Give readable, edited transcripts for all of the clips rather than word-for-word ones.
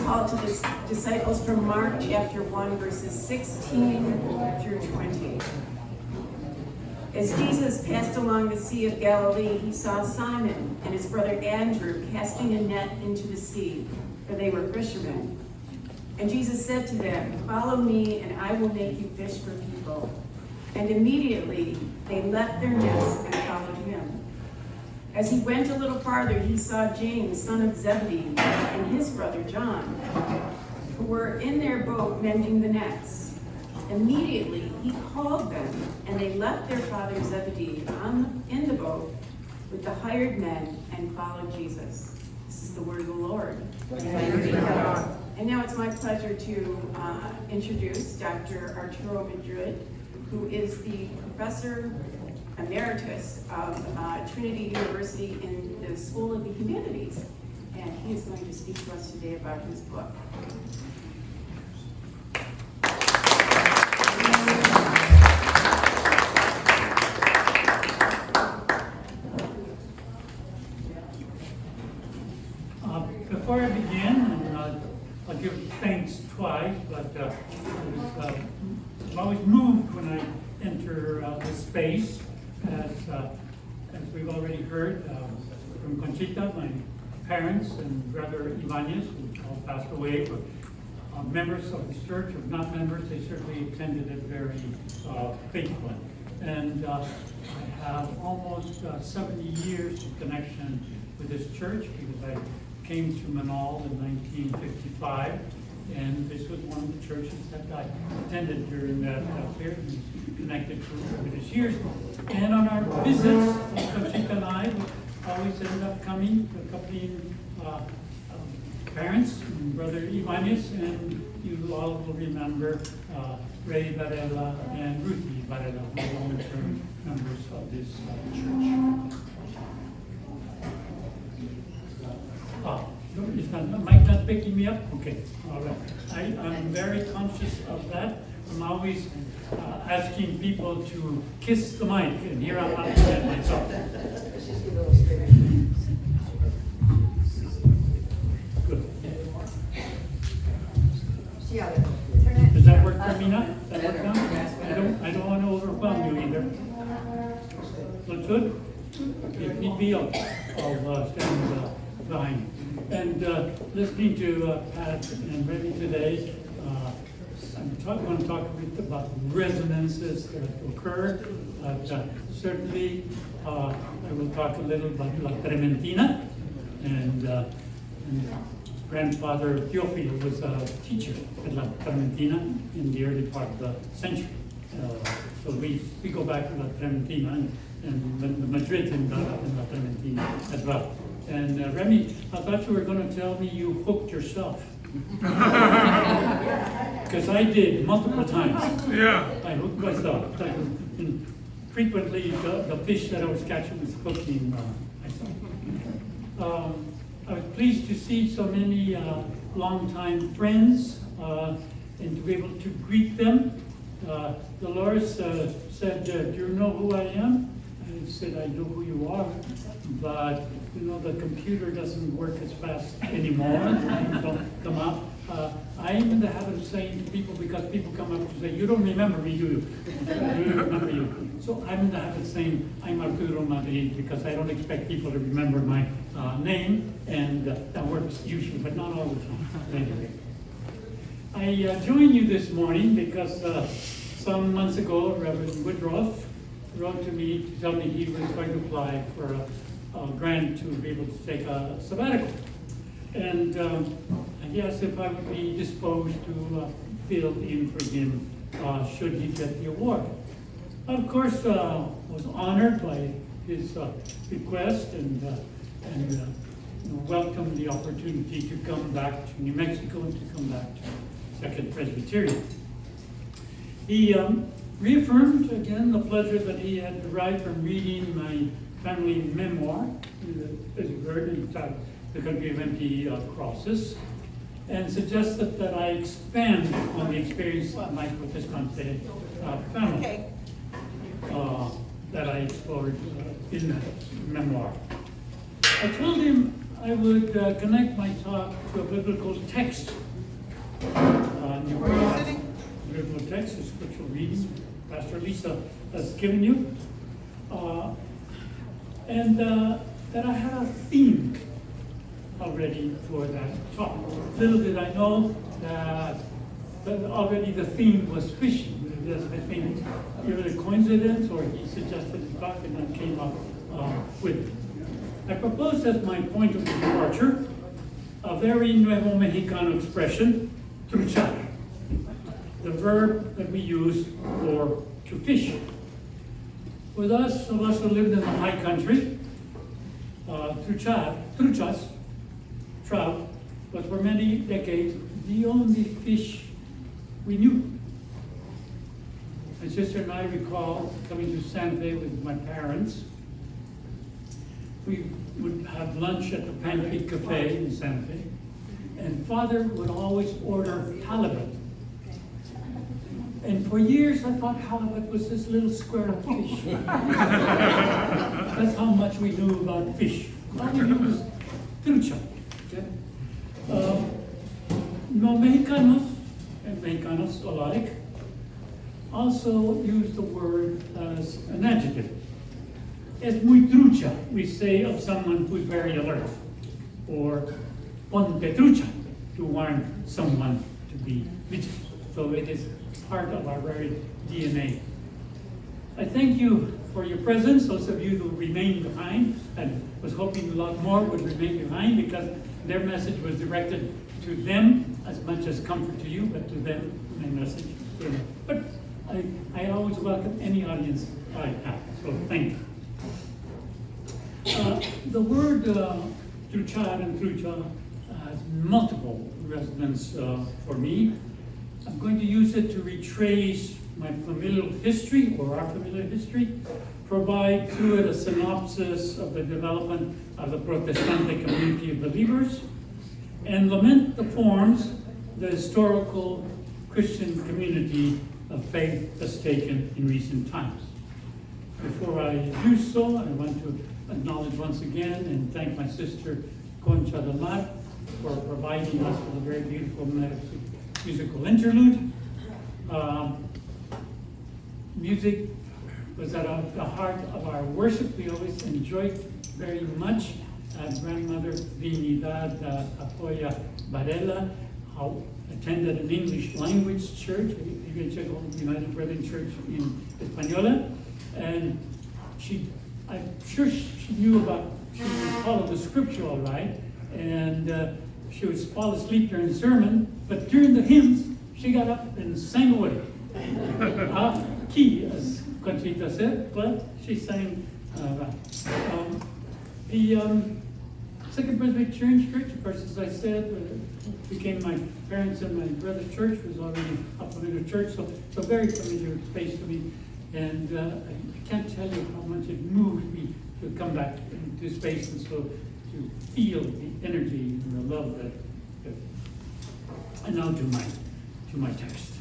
call to the disciples from Mark chapter 1, verses 16 through 20. As Jesus passed along the Sea of Galilee, he saw Simon and his brother Andrew casting a net into the sea, for they were fishermen. And Jesus said to them, "Follow me, and I will make you fish for people." And immediately they left their nets and followed him. As he went a little farther, he saw James, son of Zebedee, and his brother John, who were in their boat mending the nets. Immediately he called them, and they left their father Zebedee in the boat with the hired men and followed Jesus. This is the word of the Lord. And now it's my pleasure to introduce Dr. Arturo Madrid, who is the Professor Emeritus of Trinity University in the School of the Humanities. And he is going to speak to us today about his book. Before I begin, I'll give thanks twice, but I'm always moved when I enter this space, as we've already heard from Conchita, my parents and brother Ibanez, who all passed away, were members of this church. If not members, they certainly attended it very faithfully. And I have almost 70 years of connection with this church because I came to Manal in 1955, and this was one of the churches that I attended during that period, and connected for this years. And on our visits, Conchita and I would always end up coming to accompanying parents, and Brother Ibanez, and you all will remember Ray Varela and Ruthie Varela, who are long-term members of this church. Is the mic not picking me up? Okay, all right. I'm very conscious of that. I'm always asking people to kiss the mic, and here I'm not doing it myself. Good. Does that work for me now? Does that work now? I don't want to overwhelm you either. Looks good? If need be, I'll stand behind. And listening to Pat and Rebbe today, I'm going to talk a bit about resonances that occur. Certainly, I will talk a little about La Trementina, and grandfather Teofilo was a teacher at La Trementina in the early part of the century. So we go back to La Trementina and the Madrid in La Trementina as well. And Remy, I thought you were going to tell me you hooked yourself. Because I did multiple times. Yeah. I hooked myself. And frequently the fish that I was catching was hooking myself. I was pleased to see so many longtime friends and to be able to greet them. Dolores said, "Do you know who I am?" I said, "I know who you are, but you know the computer doesn't work as fast anymore. Things don't come up." I'm in the habit of saying to people, because people come up and say, "You don't remember me, do you?" "I do remember you." So I'm in the habit of saying, "I'm Arturo Madrid," because I don't expect people to remember my name, and that works usually, but not all the time. Anyway. I joined you this morning because some months ago, Reverend Woodruff wrote to me to tell me he was going to apply for a grant to be able to take a sabbatical. And he asked if I would be disposed to fill in for him should he get the award. Of course, I was honored by his request and welcomed the opportunity to come back to New Mexico and to come back to Second Presbyterian. He reaffirmed again the pleasure that he had derived from reading my family memoir, as you heard, entitled The Country of Empty Crosses, and suggested that I expand on the experience of my Protestante family that I explored in that memoir. I told him I would connect my talk to a biblical text. Biblical text, a scriptural reading Pastor Lisa has given you. And that I had a theme already for that talk. Little did I know that already the theme was fishing. I think either a coincidence or he suggested it back and I came up with it. I proposed as my point of departure a very Nuevo Mexicano expression, truchar, the verb that we use for to fish. With us, of us who lived in the high country, truchas, trout, was for many decades the only fish we knew. My sister and I recall coming to Santa Fe with my parents. We would have lunch at the Pancake Cafe in Santa Fe, and Father would always order halibut. And for years I thought halibut was this little square of fish. That's how much we knew about fish. All we knew was trucha. No, Mexicanos and Mexicanos alike also use the word as an adjective. Es muy trucha, we say of someone who's very alert. Or ponte trucha, to warn someone to be vigilant. So it is part of our very DNA. I thank you for your presence, those of you who remained behind, and was hoping a lot more would remain behind because their message was directed to them as much as comfort to you, but to them, my message. But I always welcome any audience I have, so thank you. The word truchar and trucha has multiple resonance for me. I'm going to use it to retrace my familial history, or our familial history, provide through it a synopsis of the development of the Protestante community of believers, and lament the forms the historical Christian community of faith has taken in recent times. Before I do so, I want to acknowledge once again and thank my sister Concha del Mar for providing us with a very beautiful musical interlude. Music was at the heart of our worship. We always enjoyed very much. Grandmother Trinidad Apoya Varela attended an English language church, Evangelical United Brethren Church in Española, and I'm sure she knew she would follow the scripture all right, and she would fall asleep during the sermon, but during the hymns, she got up and sang away. Off key, as Conchita said, but she sang the Second Presbyterian Church, of course, as I said, became my parents' and my brother's church, was already a familiar church, so very familiar space to me. And I can't tell you how much it moved me to come back into space and so to feel the energy and the love that. And now to my text.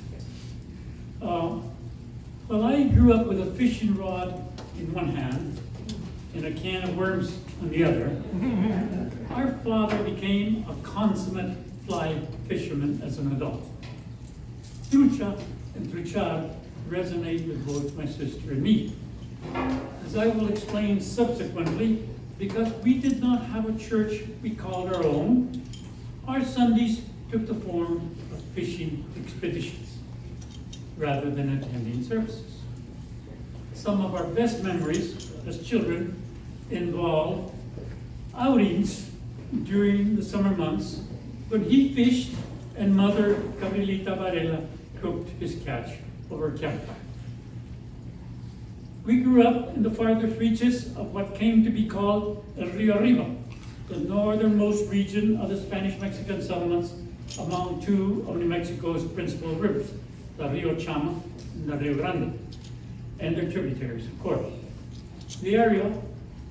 Well, I grew up with a fishing rod in one hand and a can of worms on the other. Our father became a consummate fly fisherman as an adult. Trucha and truchar resonate with both my sister and me. As I will explain subsequently, because we did not have a church we called our own, our Sundays took the form of fishing expeditions rather than attending services. Some of our best memories as children involve outings during the summer months when he fished and Mother Gabrielita Varela cooked his catch over campfire. We grew up in the farthest reaches of what came to be called El Rio Arriba, the northernmost region of the Spanish-Mexican settlements among two of New Mexico's principal rivers, the Rio Chama and the Rio Grande, and their tributaries, of course. The area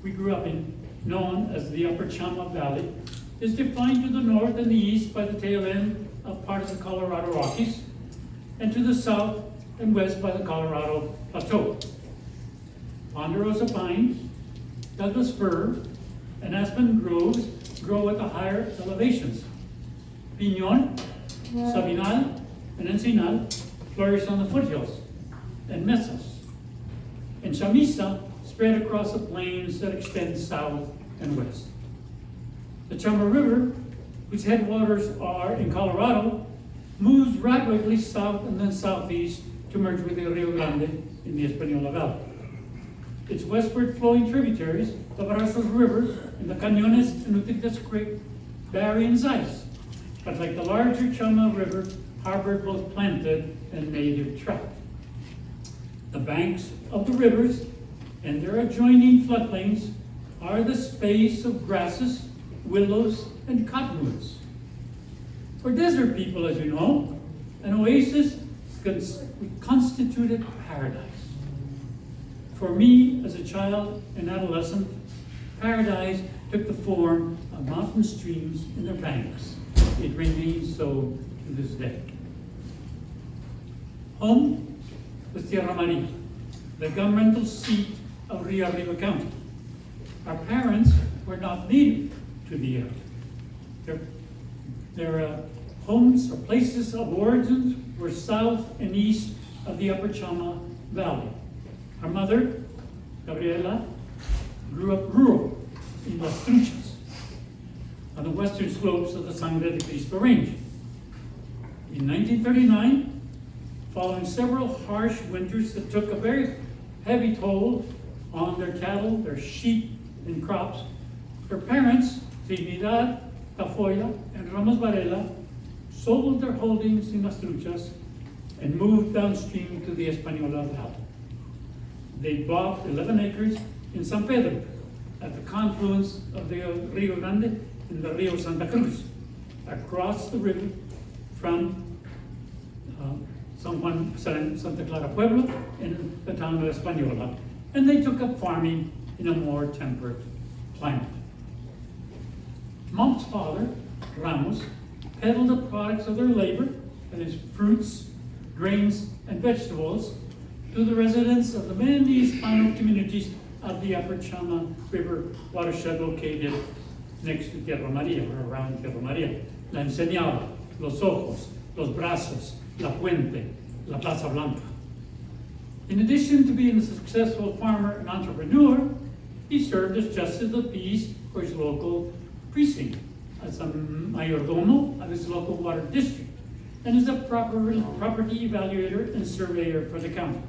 we grew up in, known as the Upper Chama Valley, is defined to the north and the east by the tail end of part of the Colorado Rockies, and to the south and west by the Colorado Plateau. Ponderosa pines, Douglas fir, and aspen groves grow at the higher elevations. Piñón, Sabinal, and Encinal flourish on the foothills and mesas. And chamisa spread across the plains that extend south and west. The Chama River, whose headwaters are in Colorado, moves rapidly south and then southeast to merge with the Rio Grande in the Española Valley. Its westward flowing tributaries, the Brazos River and the Cañones and Uticas Creek, vary in size, but like the larger Chama River, harbor both planted and native trout. The banks of the rivers and their adjoining floodplains are the space of grasses, willows, and cottonwoods. For desert people, as you know, an oasis constituted paradise. For me, as a child and adolescent, paradise took the form of mountain streams and their banks. It remains so to this day. Home was Tierra Maria, the governmental seat of Rio Arriba County. Our parents were not native to the area. Their homes or places of origin were south and east of the Upper Chama Valley. Our mother, Gabriela, grew up rural in Las Truchas, on the western slopes of the Sangre de Cristo Range. In 1939, following several harsh winters that took a very heavy toll on their cattle, their sheep, and crops, her parents, Trinidad, Tafoya, and Ramos Varela, sold their holdings in Las Truchas and moved downstream to the Española Valley. They bought 11 acres in San Pedro, at the confluence of the Rio Grande and the Rio Santa Cruz, across the river from San Juan, Santa Clara Pueblo, in the town of Española. And they took up farming in a more temperate climate. Mom's father, Ramos, peddled the products of their labor, that is, fruits, grains, and vegetables, to the residents of the many Hispano communities of the Upper Chama River watershed located next to Tierra Maria, or around Tierra Maria. La Enseñada, Los Ojos, Los Brazos, La Puente, La Plaza Blanca. In addition to being a successful farmer and entrepreneur, he served as justice of the peace for his local precinct, as a mayordomo of his local water district, and as a property evaluator and surveyor for the county.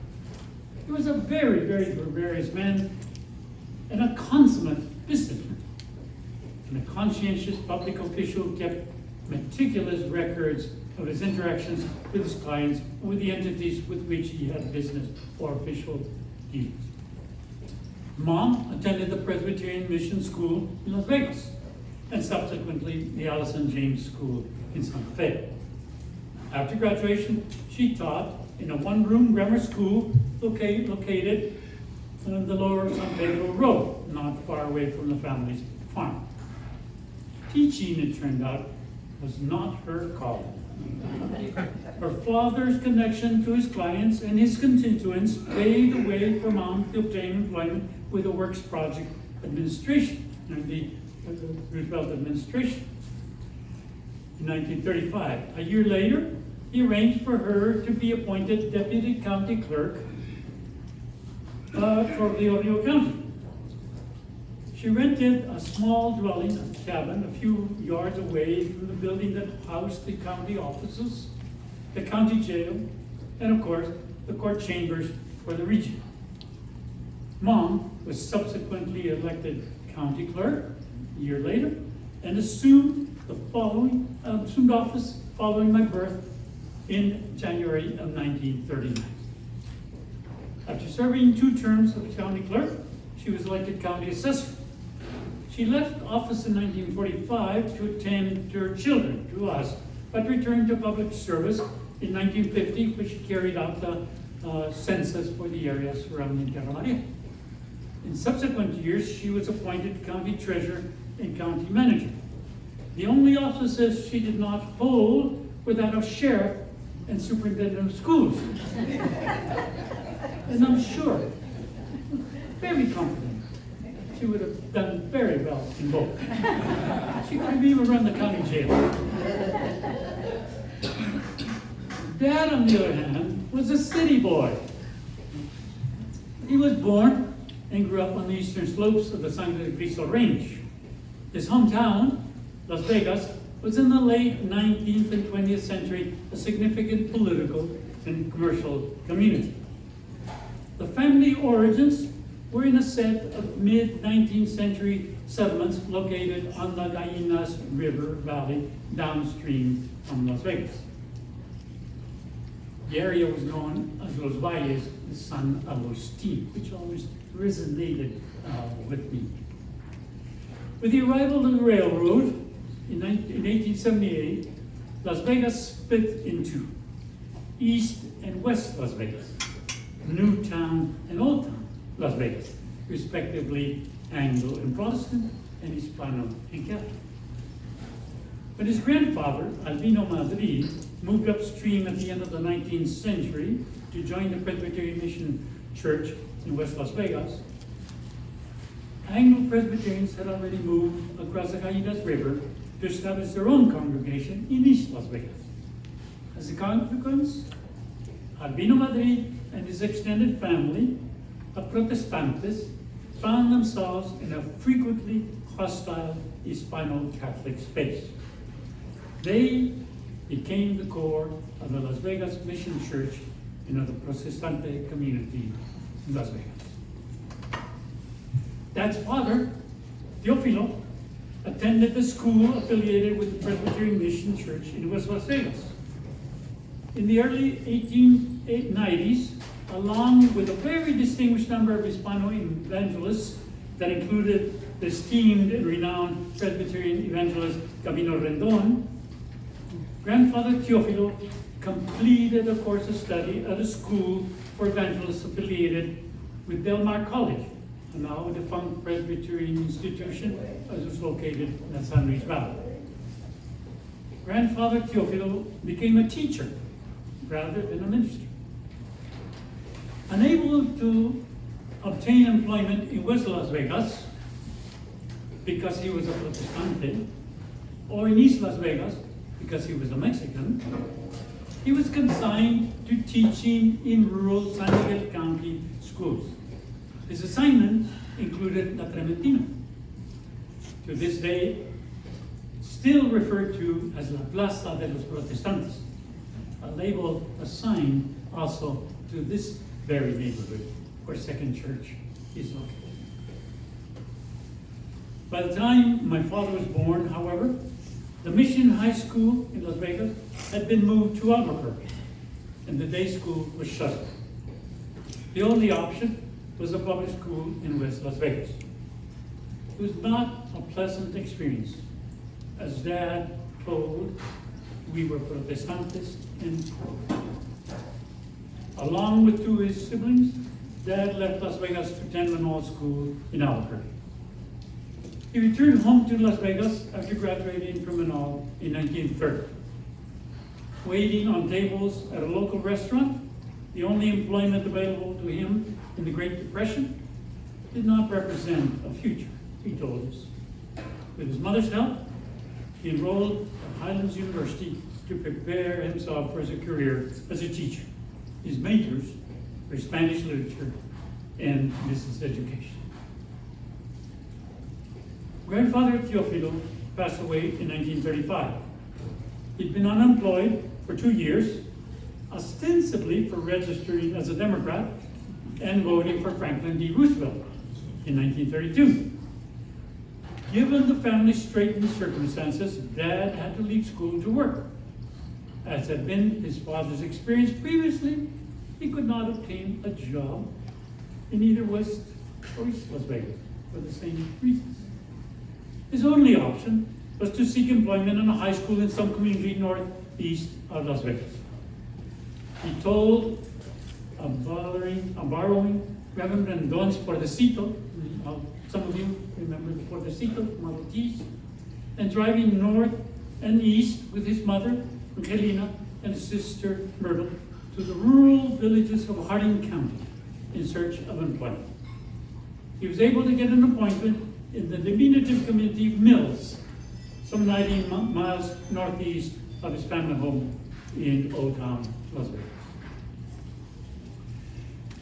He was a very, very gregarious man and a consummate businessman, and a conscientious public official who kept meticulous records of his interactions with his clients and with the entities with which he had business or official dealings. Mom attended the Presbyterian Mission School in Las Vegas, and subsequently the Allison James School in Santa Fe. After graduation, she taught in a one-room grammar school located on the lower San Pedro Road, not far away from the family's farm. Teaching, it turned out, was not her calling. Her father's connection to his clients and his constituents paved the way for Mom to obtain employment with the Works Project Administration, and the Roosevelt administration. In 1935, a year later, he arranged for her to be appointed deputy county clerk for Rio Rio County. She rented a small dwelling, a cabin, a few yards away from the building that housed the county offices, the county jail, and of course, the court chambers for the region. Mom was subsequently elected county clerk a year later and assumed office following my birth in January of 1939. After serving 2 terms as county clerk, she was elected county assessor. She left office in 1945 to attend to her children, to us, but returned to public service in 1950, when she carried out the census for the area surrounding Tierra Maria. In subsequent years, she was appointed county treasurer and county manager. The only offices she did not hold were that of sheriff and superintendent of schools. And I'm sure, very confident, she would have done very well in both. She could have even run the county jail. Dad, on the other hand, was a city boy. He was born and grew up on the eastern slopes of the Sangre de Cristo Range. His hometown, Las Vegas, was in the late 19th and 20th century a significant political and commercial community. The family origins were in a set of mid-19th century settlements located on the Gallinas River Valley downstream from Las Vegas. The area was known as Los Valles de San Agustin, which always resonated with me. With the arrival of the railroad in 1878, Las Vegas split into East and West Las Vegas, New Town and Old Town Las Vegas, respectively Anglo and Protestant and Hispano and Catholic. When his grandfather, Albino Madrid, moved upstream at the end of the 19th century to join the Presbyterian Mission Church in West Las Vegas, Anglo-Presbyterians had already moved across the Gallinas River to establish their own congregation in East Las Vegas. As a consequence, Albino Madrid and his extended family of Protestantes found themselves in a frequently hostile Hispano-Catholic space. They became the core of the Las Vegas Mission Church in the Protestante community in Las Vegas. Dad's father, Teofilo, attended the school affiliated with the Presbyterian Mission Church in West Las Vegas. In the early 1890s, along with a very distinguished number of Hispano evangelists that included the esteemed and renowned Presbyterian evangelist Camino Rendon, grandfather Teofilo completed a course of study at a school for evangelists affiliated with Del Mar College, a now defunct Presbyterian institution as was located in the San Luis Valley. Grandfather Teofilo became a teacher rather than a minister. Unable to obtain employment in West Las Vegas because he was a Protestante, or in East Las Vegas because he was a Mexican, he was consigned to teaching in rural San Miguel County schools. His assignment included La Trementina, to this day still referred to as La Plaza de los Protestantes, a label assigned also to this very neighborhood where Second Church is located. By the time my father was born, however, the Mission High School in Las Vegas had been moved to Albuquerque, and the day school was shut. The only option was a public school in West Las Vegas. It was not a pleasant experience. As Dad told, we were Protestantes and poor. Along with two of his siblings, Dad left Las Vegas to attend Manoa School in Albuquerque. He returned home to Las Vegas after graduating from Manoa in 1930. Waiting on tables at a local restaurant, the only employment available to him in the Great Depression, did not represent a future, he told us. With his mother's help, he enrolled at Highlands University to prepare himself for his career as a teacher. His majors were Spanish literature and business education. Grandfather Teofilo passed away in 1935. He'd been unemployed for 2 years, ostensibly for registering as a Democrat and voting for Franklin D. Roosevelt in 1932. Given the family's straitened circumstances, Dad had to leave school to work. As had been his father's experience previously, he could not obtain a job in either West or East Las Vegas for the same reasons. His only option was to seek employment in a high school in some community northeast of Las Vegas. He told of borrowing Reverend Rendon's Pordecito, some of you remember the Pordecito, Model Ts, and driving north and east with his mother, Angelina, and his sister, Myrtle, to the rural villages of Harding County in search of employment. he was able to get an appointment in the diminutive community of Mills, some 19 miles northeast of his family home in Old Town, Las Vegas.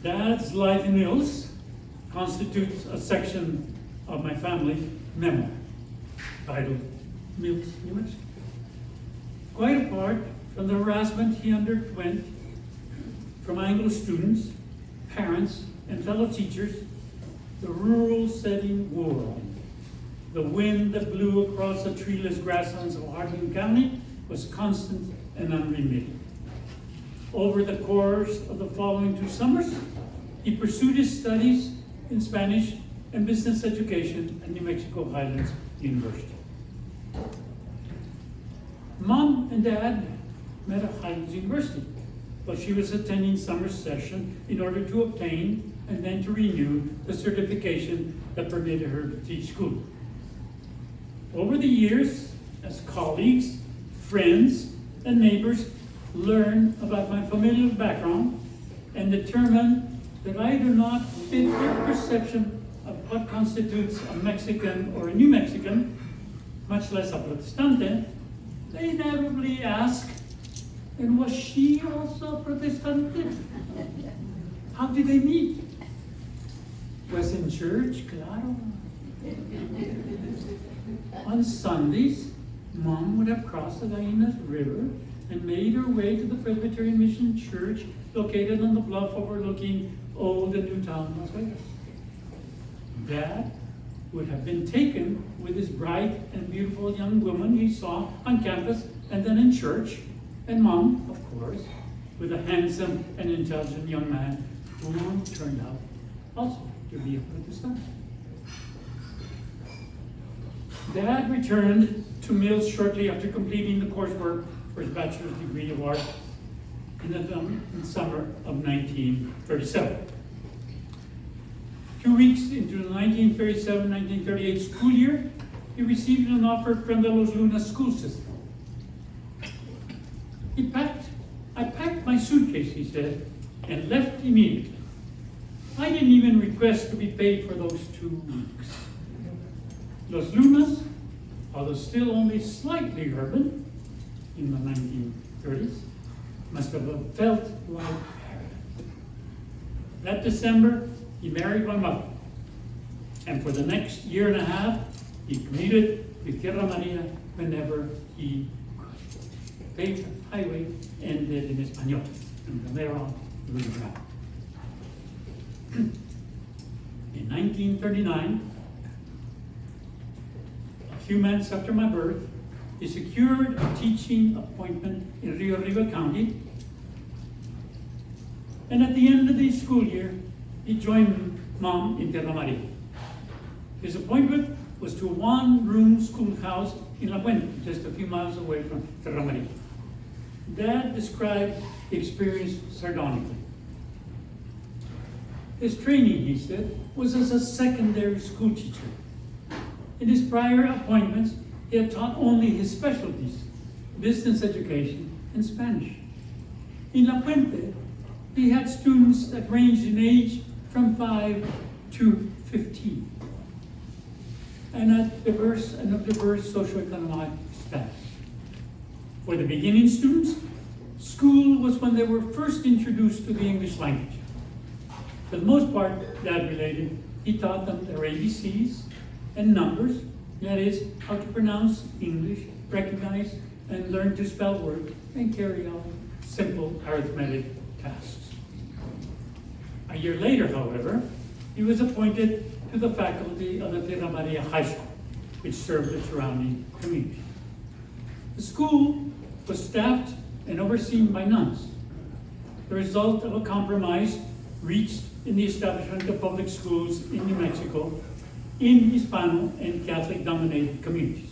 Dad's life in Mills constitutes a section of my family memoir titled Mills, New Mexico. Quite apart from the harassment he underwent from Anglo students, parents, and fellow teachers, the rural setting wore on. The wind that blew across the treeless grasslands of Hardin County was constant and unremitting. Over the course of the following 2 summers, he pursued his studies in Spanish and business education at New Mexico Highlands University. Mom and Dad met at Highlands University while she was attending summer session in order to obtain and then to renew the certification that permitted her to teach school. Over the years, as colleagues, friends, and neighbors learn about my familial background and determine that I do not fit their perception of what constitutes a Mexican or a New Mexican, much less a Protestante, they inevitably ask, and was she also a Protestante? How did they meet? Was in church, claro. On Sundays, Mom would have crossed the Gallinas River and made her way to the Presbyterian Mission Church located on the bluff overlooking Old and New Town, Las Vegas. Dad would have been taken with his bright and beautiful young woman he saw on campus and then in church, and Mom, of course, with a handsome and intelligent young man who turned out also to be a Protestant. Dad returned to Mills shortly after completing the coursework for his bachelor's degree of art in the summer of 1937. 2 weeks into the 1937-1938 school year, he received an offer from the Los Lunas school system. I packed my suitcase, he said, and left immediately. I didn't even request to be paid for those 2 weeks. Los Lunas, although still only slightly urban in the 1930s, must have felt like paradise. That December, he married my mother, and for the next year and a half, he commuted to Tierra Maria whenever he could. Paved highway ended in Español, and from there on, we were travel. In 1939, a few months after my birth, he secured a teaching appointment in Rio Arriba County, and at the end of the school year, he joined Mom in Tierra Maria. His appointment was to a one-room schoolhouse in La Puente, just a few miles away from Tierra Maria. Dad described the experience sardonically. His training, he said, was as a secondary school teacher. In his prior appointments, he had taught only his specialties, business education and Spanish. In La Puente, he had students that ranged in age from 5 to 15, and of diverse socioeconomic status. For the beginning students, school was when they were first introduced to the English language. For the most part, Dad related, he taught them their ABCs and numbers, that is, how to pronounce English, recognize and learn to spell words, and carry out simple arithmetic tasks. A year later, however, he was appointed to the faculty of the Tierra Maria High School, which served the surrounding community. The school was staffed and overseen by nuns, the result of a compromise reached in the establishment of public schools in New Mexico in Hispano and Catholic-dominated communities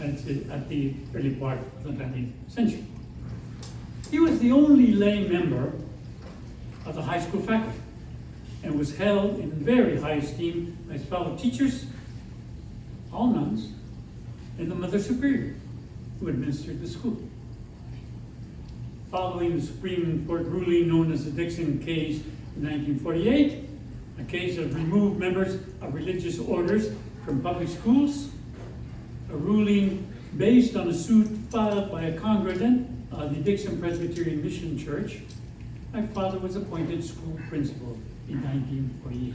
at the early part of the 20th century. He was the only lay member of the high school faculty and was held in very high esteem by his fellow teachers, all nuns, and the Mother Superior, who administered the school. Following the Supreme Court ruling known as the Dixon case in 1948, A case of remove members of religious orders from public schools, a ruling based on a suit filed by a congregant of the Dixon Presbyterian Mission Church. My father was appointed school principal in 1948.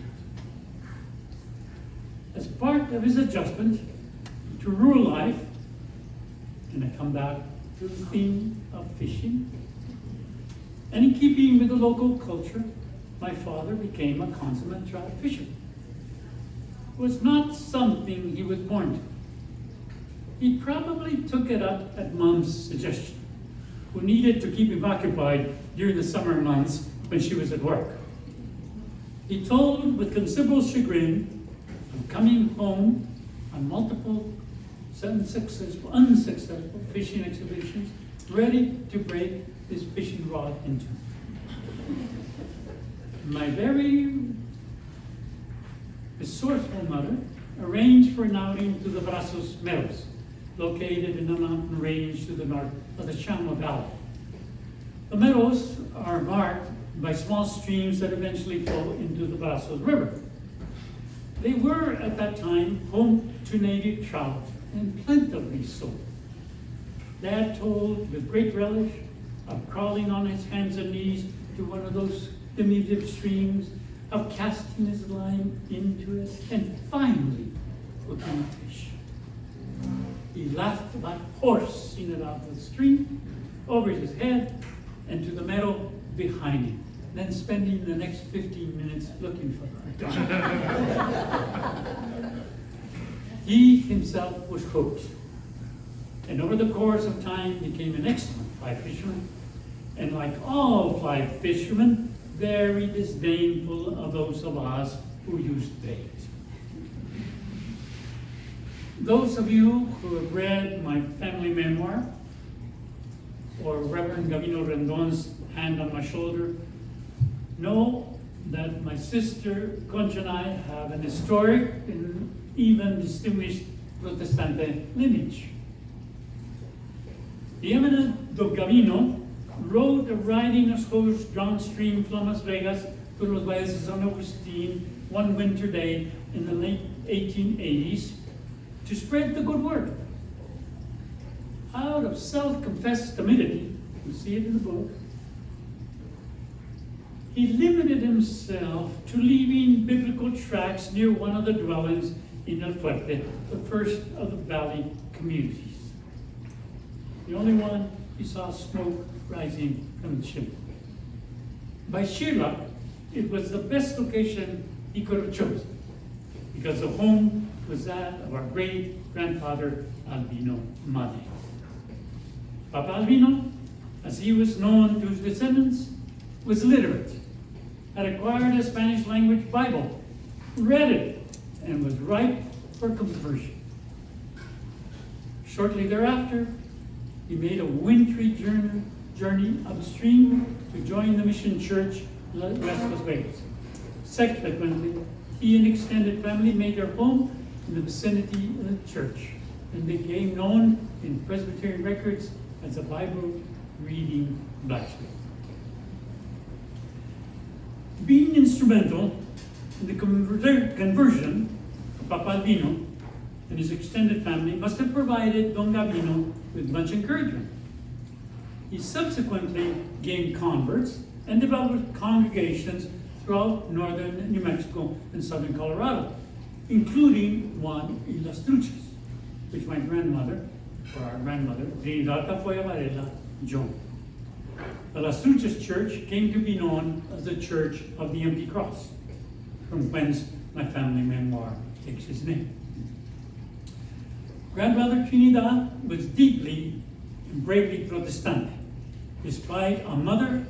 As part of his adjustment to rural life, and I come back to the theme of fishing, and in keeping with the local culture, my father became a consummate trout fisherman. It was not something he was born to. He probably took it up at Mom's suggestion, who needed to keep him occupied during the summer months when she was at work. He told with considerable chagrin of coming home on multiple unsuccessful fishing expeditions, ready to break his fishing rod in two. My very resourceful mother arranged for an outing to the Brazos Meadows, located in the mountain range to the north of the Chama Valley. The meadows are marked by small streams that eventually flow into the Brazos River. They were, at that time, home to native trout, and plentifully so. Dad told with great relish of crawling on his hands and knees to one of those diminutive streams, of casting his line into it, and finally hooking a fish. He laughed about horsing it out of the stream, over his head, and to the meadow behind him, then spending the next 15 minutes looking for her. He himself was hooked, and over the course of time became an excellent fly fisherman, and like all fly fishermen, very disdainful of those of us who used bait. Those of you who have read my family memoir, or Reverend Gavino Rendon's Hand on My Shoulder, know that my sister Concha and I have an historic and even distinguished Protestante lineage. The eminent Don Gavino rode a riding horse downstream from Las Vegas to Los Valles de San Agustin one winter day in the late 1880s to spread the good word. Out of self-confessed timidity, you see it in the book, he limited himself to leaving biblical tracts near one of the dwellings in El Fuerte, the first of the valley communities. The only one he saw smoke rising from the chimney. By sheer luck, it was the best location he could have chosen, because the home was that of our great-grandfather Albino Made. Papa Albino, as he was known to his descendants, was literate, had acquired a Spanish language Bible, read it, and was ripe for conversion. Shortly thereafter, he made a wintry journey upstream to join the mission church West Las Vegas. Subsequently, he and extended family made their home in the vicinity of the church and became known in Presbyterian records as a Bible reading blacksmith. Being instrumental in the conversion of Papa Albino and his extended family must have provided Don Gavino with much encouragement. He subsequently gained converts and developed congregations throughout northern New Mexico and southern Colorado, including one in Las Truchas, which my grandmother, or our grandmother, Trinidad Tafoya Varela, joined. The Las Truchas Church came to be known as the Church of the Empty Cross, from whence my family memoir takes its name. Grandmother Trinidad was deeply and bravely Protestant, despite a mother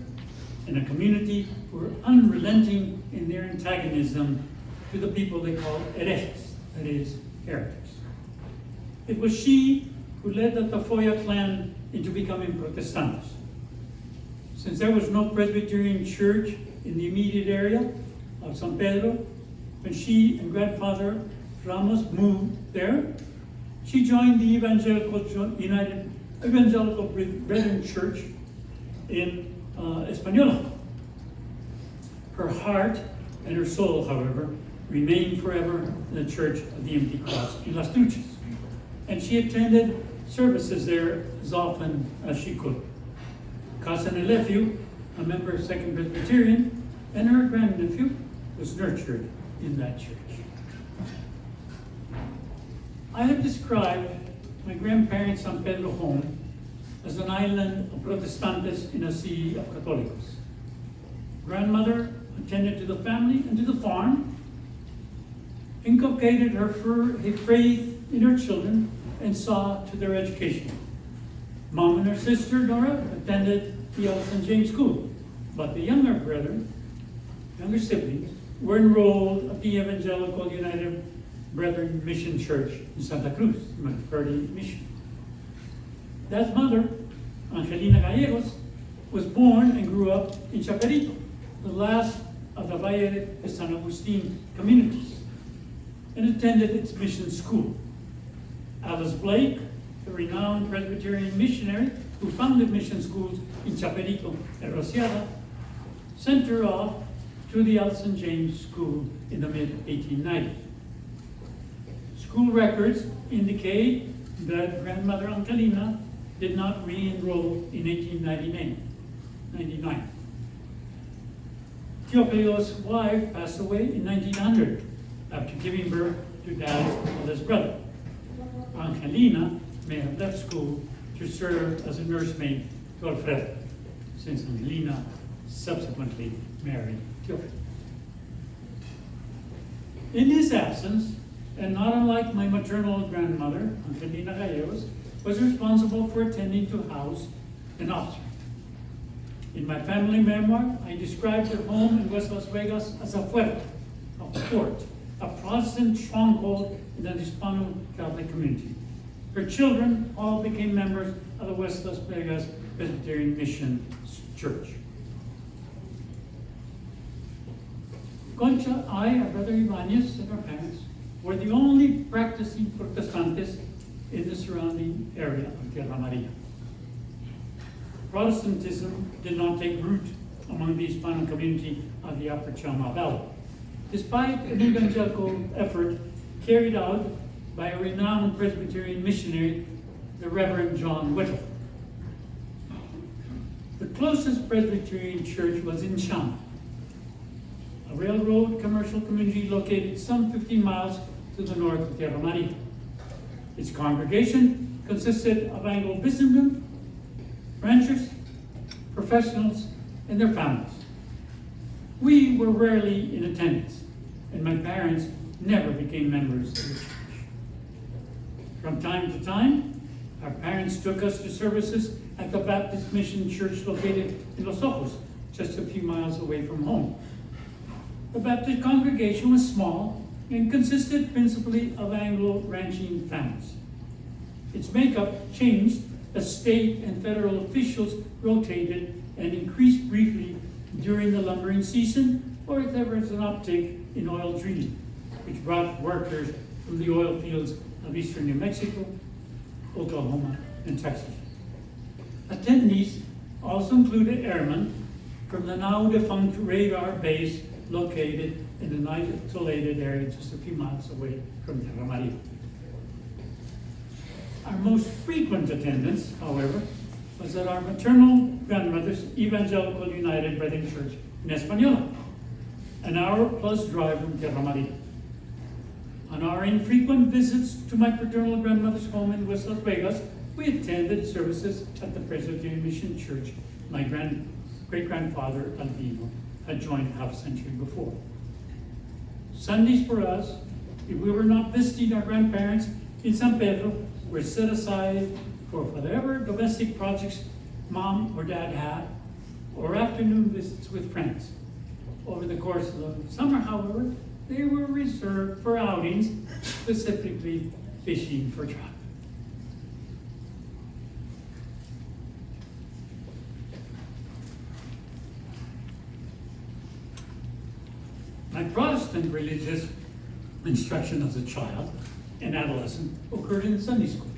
and a community who were unrelenting in their antagonism to the people they called herejes, that is, heretics. It was she who led the Tafoya clan into becoming Protestantes. Since there was no Presbyterian church in the immediate area of San Pedro, when she and grandfather Ramos moved there, she joined the United Evangelical Brethren Church in Española. Her heart and her soul, however, remained forever in the Church of the Empty Cross in Las Tuches, and she attended services there as often as she could. Cousin and nephew, a member of Second Presbyterian, and her grandnephew was nurtured in that church. I have described my grandparents' San Pedro home as an island of Protestantes in a sea of Católicos. Grandmother attended to the family and to the farm, inculcated her faith in her children, and saw to their education. Mom and her sister, Nora, attended the St. James School, but the younger siblings, were enrolled at the Evangelical United Brethren Mission Church in Santa Cruz, Monteverdi Mission. Dad's mother, Angelina Gallegos, was born and grew up in Chaperito, the last of the Valle de San Agustin communities, and attended its mission school. Alice Blake, the renowned Presbyterian missionary who founded mission schools in Chaperito and Rociada, sent her off to the St. James School in the mid-1890s. School records indicate that grandmother Angelina did not re-enroll in 1899. Teofilio's wife passed away in 1900 after giving birth to Dad's eldest brother. Angelina may have left school to serve as a nursemaid to Alfredo, since Angelina subsequently married Teofilo. In his absence, and not unlike my maternal grandmother, Angelina Gallegos, was responsible for attending to house and offspring. In my family memoir, I described her home in West Las Vegas as a fuerte, a fort, a Protestant stronghold in the Hispano Catholic community. Her children all became members of the West Las Vegas Presbyterian Mission Church. Concha, I, her brother Ibanez, and her parents were the only practicing Protestantes in the surrounding area of Tierra Maria. Protestantism did not take root among the Hispanic community of the Upper Chama Valley, despite an evangelical effort carried out by a renowned Presbyterian missionary, the Reverend John Whittle. The closest Presbyterian church was in Chama, a railroad commercial community located some 15 miles to the north of Tierra Maria. Its congregation consisted of Anglo businessmen, ranchers, professionals, and their families. We were rarely in attendance, and my parents never became members of the church. From time to time, our parents took us to services at the Baptist Mission Church located in Los Ojos, just a few miles away from home. The Baptist congregation was small and consisted principally of Anglo ranching families. Its makeup changed as state and federal officials rotated and increased briefly during the lumbering season, or if there was an uptick in oil drilling, which brought workers from the oil fields of eastern New Mexico, Oklahoma, and Texas. Attendees also included airmen from the now defunct radar base located in an isolated area just a few miles away from Tierra Maria. Our most frequent attendance, however, was at our maternal grandmother's Evangelical United Brethren Church in Española, an hour-plus drive from Tierra Maria. On our infrequent visits to my paternal grandmother's home in West Las Vegas, we attended services at the Presbyterian Mission Church my great-grandfather Albino had joined half a century before. Sundays for us, if we were not visiting our grandparents in San Pedro, were set aside for whatever domestic projects mom or dad had, or afternoon visits with friends. Over the course of the summer, however, they were reserved for outings, specifically fishing for trout. My Protestant religious instruction as a child and adolescent occurred in Sunday school,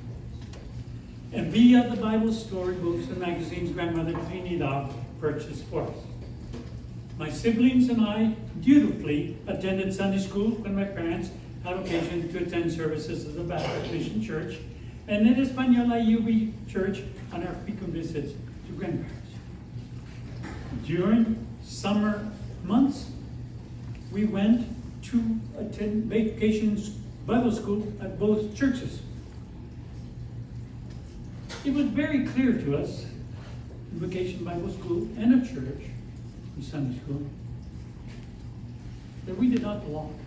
and via the Bible storybooks and magazines grandmother Trinidad purchased for us. My siblings and I dutifully attended Sunday school when my parents had occasion to attend services at the Baptist Mission Church and at Española UB Church on our frequent visits to grandparents. During summer months, we went to attend vacation Bible school at both churches. It was very clear to us in vacation Bible school and at church, in Sunday school, that we did not belong.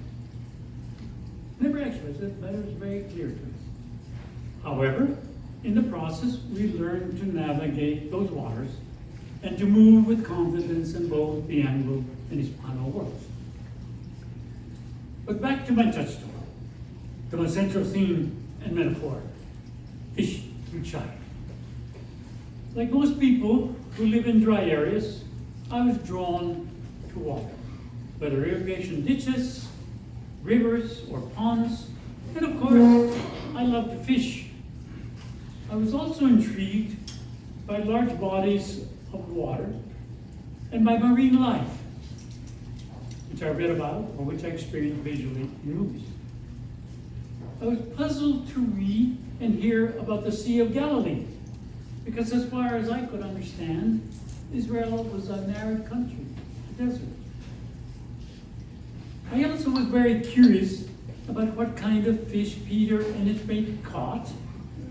Never expressed it, but it was very clear to us. However, in the process, we learned to navigate those waters and to move with confidence in both the Anglo and Hispano worlds. But back to my touchstone, to my central theme and metaphor, fish through child. Like most people who live in dry areas, I was drawn to water, whether irrigation ditches, rivers, or ponds, and of course, I love to fish. I was also intrigued by large bodies of water and by marine life, which I read about or which I experienced visually in movies. I was puzzled to read and hear about the Sea of Galilee, because as far as I could understand, Israel was an arid country, a desert. I also was very curious about what kind of fish Peter and his mate caught,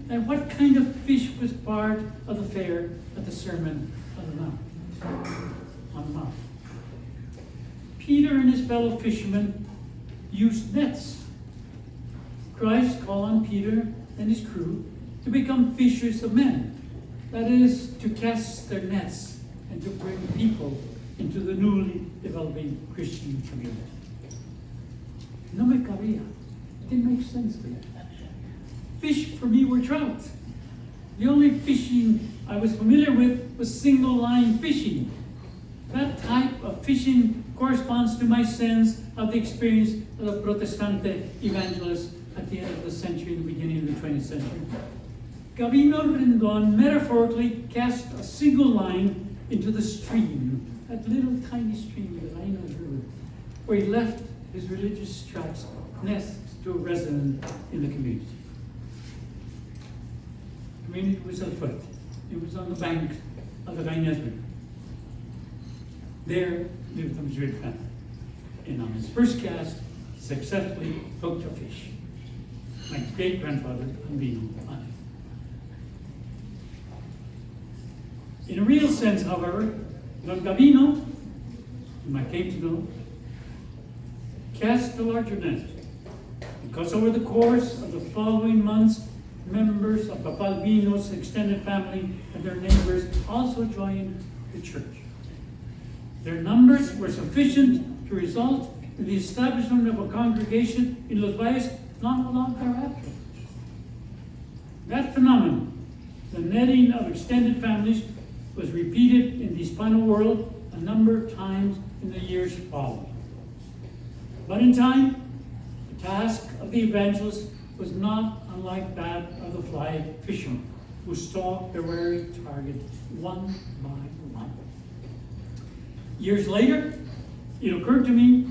and what kind of fish was part of the fare at the Sermon on the Mount. Peter and his fellow fishermen used nets. Christ called on Peter and his crew to become fishers of men. That is, to cast their nets and to bring people into the newly developing Christian community. No me cabía. It didn't make sense to me. Fish for me were trout. The only fishing I was familiar with was single line fishing. That type of fishing corresponds to my sense of the experience of the Protestante evangelists at the end of the century and the beginning of the 20th century. Gabino Rendon metaphorically cast a single line into the stream, that little tiny stream, the Rhino's River, where he left his religious tracts next to a resident in the community. The community was afoot. It was on the bank of the Rhino's River. There lived the Madrid family. And on his first cast, he successfully hooked a fish. My great-grandfather, Gabino, on it. In a real sense, however, Don Gabino, whom I came to know, cast a larger net, because over the course of the following months, members of Papalvino's extended family and their neighbors also joined the church. Their numbers were sufficient to result in the establishment of a congregation in Los Valles not long thereafter. That phenomenon, the netting of extended families, was repeated in the Hispano world a number of times in the years following. But in time, the task of the evangelist was not unlike that of the fly fishermen, who stalked their wary target one by one. Years later, it occurred to me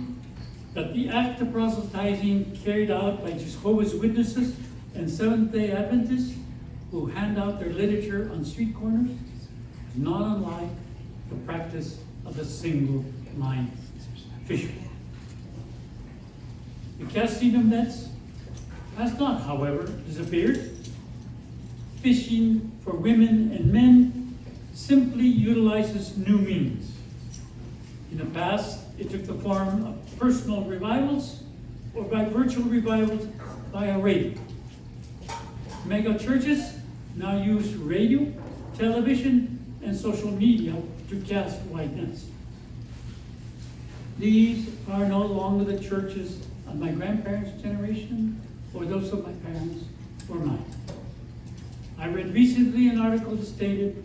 that the act of proselytizing carried out by Jehovah's Witnesses and Seventh-day Adventists, who hand out their literature on street corners, is not unlike the practice of the single-line fisherman. The casting of nets has not, however, disappeared. Fishing for women and men simply utilizes new means. In the past, it took the form of personal revivals or by virtual revivals via radio. Mega churches now use radio, television, and social media to cast wide nets. These are no longer the churches of my grandparents' generation or those of my parents or mine. I read recently an article that stated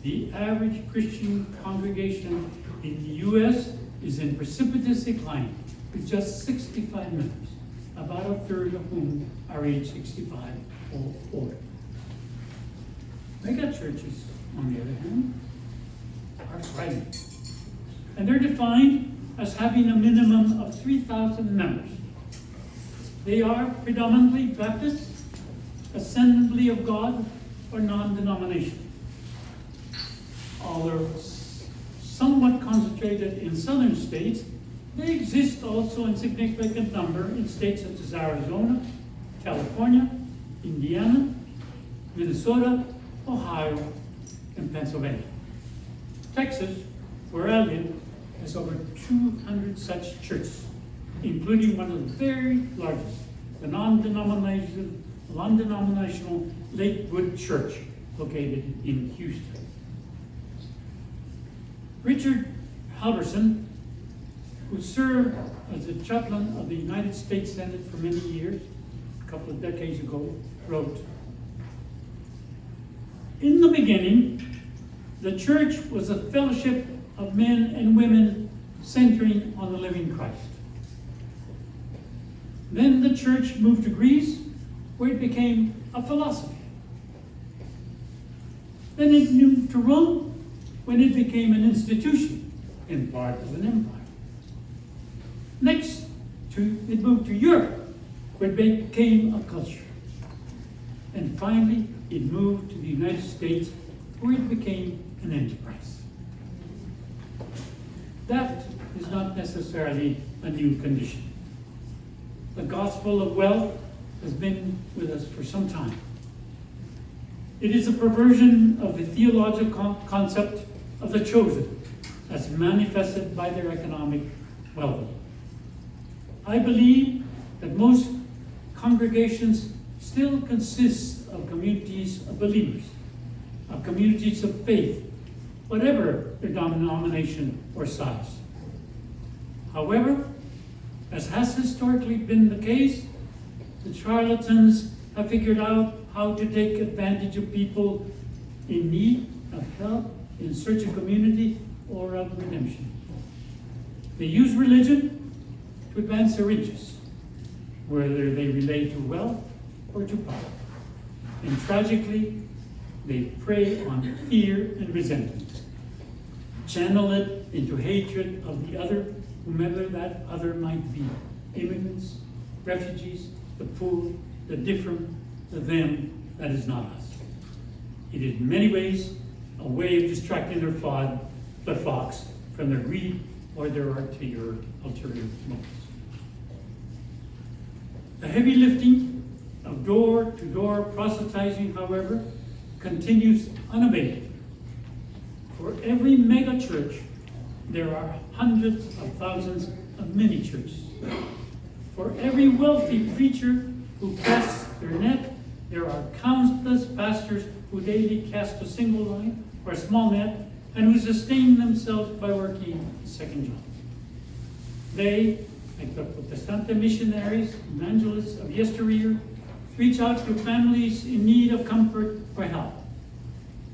the average Christian congregation in the U.S. is in precipitous decline, with just 65 members, about a third of whom are age 65 or older. Mega churches, on the other hand, are thriving. and they're defined as having a minimum of 3,000 members. They are predominantly Baptist, Assembly of God, or non-denominational. Although somewhat concentrated in southern states, they exist also in significant number in states such as Arizona, California, Indiana, Minnesota, Ohio, and Pennsylvania. Texas, where I live, has over 200 such churches, including one of the very largest, the non-denominational Lakewood Church, located in Houston. Richard Halverson, who served as a chaplain of the United States Senate for many years, a couple of decades ago, wrote, "In the beginning, the church was a fellowship of men and women centering on the living Christ. Then the church moved to Greece, where it became a philosophy. Then it moved to Rome, when it became an institution and part of an empire. Next, it moved to Europe, where it became a culture. And finally, it moved to the United States, where it became an enterprise." That is not necessarily a new condition. The gospel of wealth has been with us for some time. It is a perversion of the theological concept of the chosen as manifested by their economic well-being. I believe that most congregations still consist of communities of believers, of communities of faith, whatever their denomination or size. However, as has historically been the case, the charlatans have figured out how to take advantage of people in need of help, in search of community, or of redemption. They use religion to advance their interests, whether they relate to wealth or to power. And tragically, they prey on fear and resentment, channel it into hatred of the other, whomever that other might be: immigrants, refugees, the poor, the different, the them that is not us. It is in many ways a way of distracting the flocks from their greed or their ulterior motives. The heavy lifting of door-to-door proselytizing, however, continues unabated. For every mega church, there are hundreds of thousands of mini churches. For every wealthy preacher who casts their net, there are countless pastors who daily cast a single line or a small net and who sustain themselves by working a second job. They, like the Protestant missionaries, evangelists of yesteryear, reach out to families in need of comfort or help.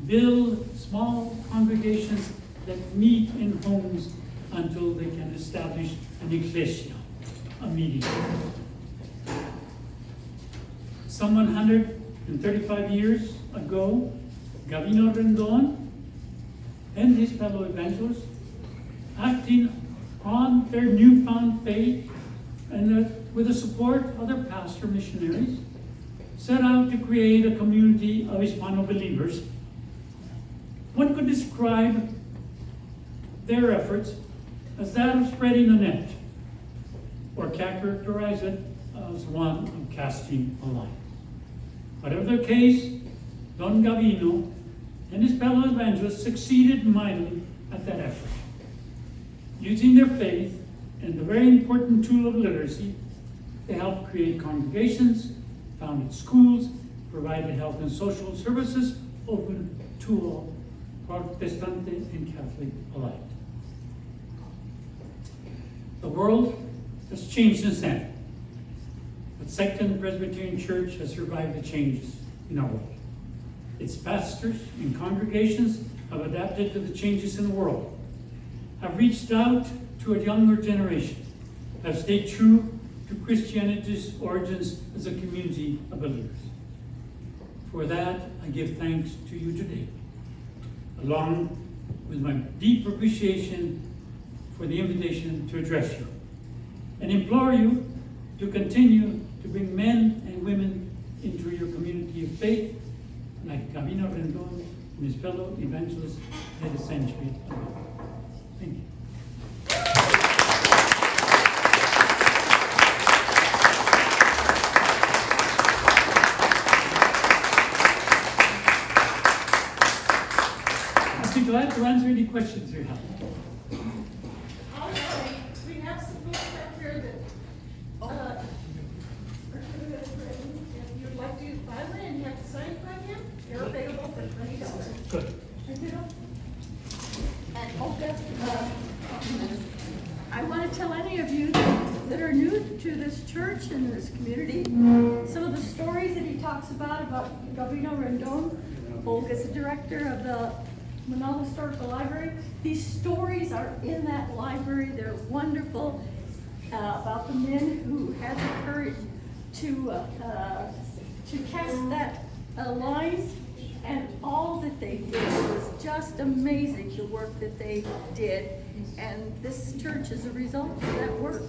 Build small congregations that meet in homes until they can establish an ecclesia, a meeting. Some 135 years ago, Gavino Rendon and his fellow evangelists, acting on their newfound faith and with the support of other pastor missionaries, set out to create a community of Hispano believers. One could describe their efforts as that of spreading a net, or characterize it as one of casting a line. Whatever the case, Don Gavino and his fellow evangelists succeeded mightily at that effort, using their faith and the very important tool of literacy to help create congregations, founded schools, provided health and social services open to all, Protestant and Catholic alike. The world has changed since then, but Second Presbyterian Church has survived the changes in our world. Its pastors and congregations have adapted to the changes in the world, have reached out to a younger generation, have stayed true to Christianity's origins as a community of believers. For that, I give thanks to you today, along with my deep appreciation for the invitation to address you and implore you to continue to bring men and women into your community of faith, like Camino Rendon and his fellow evangelists had a century ago. Thank you. I'd be glad to answer any questions you have. All right, we have some books up here that, if you'd like to buy one and you have to sign by him, they're available for $20. Good. And Olga, I want to tell any of you that are new to this church and this community, some of the stories that he talks about Gabino Rendon. Olga's the director of the Manal Historical Library. These stories are in that library. They're wonderful, about the men who had the courage to cast that line, and all that they did was just amazing, the work that they did. And this church is a result of that work.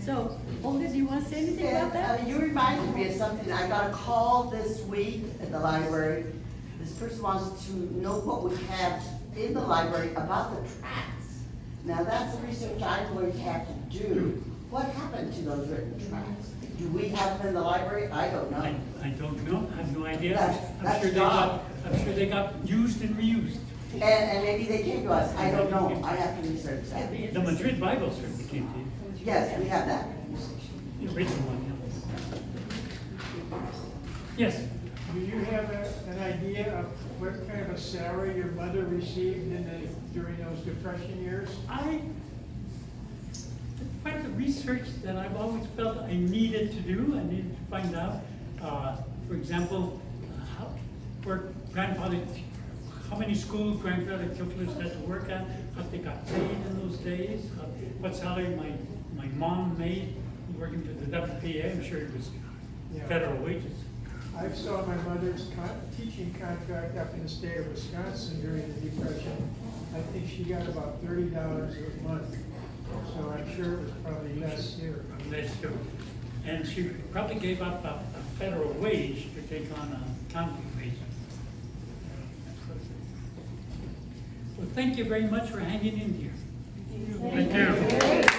So, Olga, do you want to say anything about that? You reminded me of something. I got a call this week at the library. This person wants to know what we have in the library about the tracts. Now, that's the research I'm going to have to do. What happened to those written tracts? Do we have them in the library? I don't know. I don't know. I have no idea. That's I'm sure they got used and reused. And maybe they came to us. I don't know. I have to research that. The Madrid Bible certainly came to you. Yes, we have that. The original one, yeah. Yes. Do you have an idea of what kind of a salary your mother received during those Depression years? Quite the research that I've always felt I needed to do. I needed to find out, for example, how many schools grandfather Kiflers had to work at, how they got paid in those days, what salary my mom made working for the WPA. I'm sure it was federal wages. I saw my mother's teaching contract up in the state of Wisconsin during the Depression. I think she got about $30 a month. So I'm sure it was probably less here. Less too. And she probably gave up a federal wage to take on a county wage. Well, thank you very much for hanging in here. Thank you.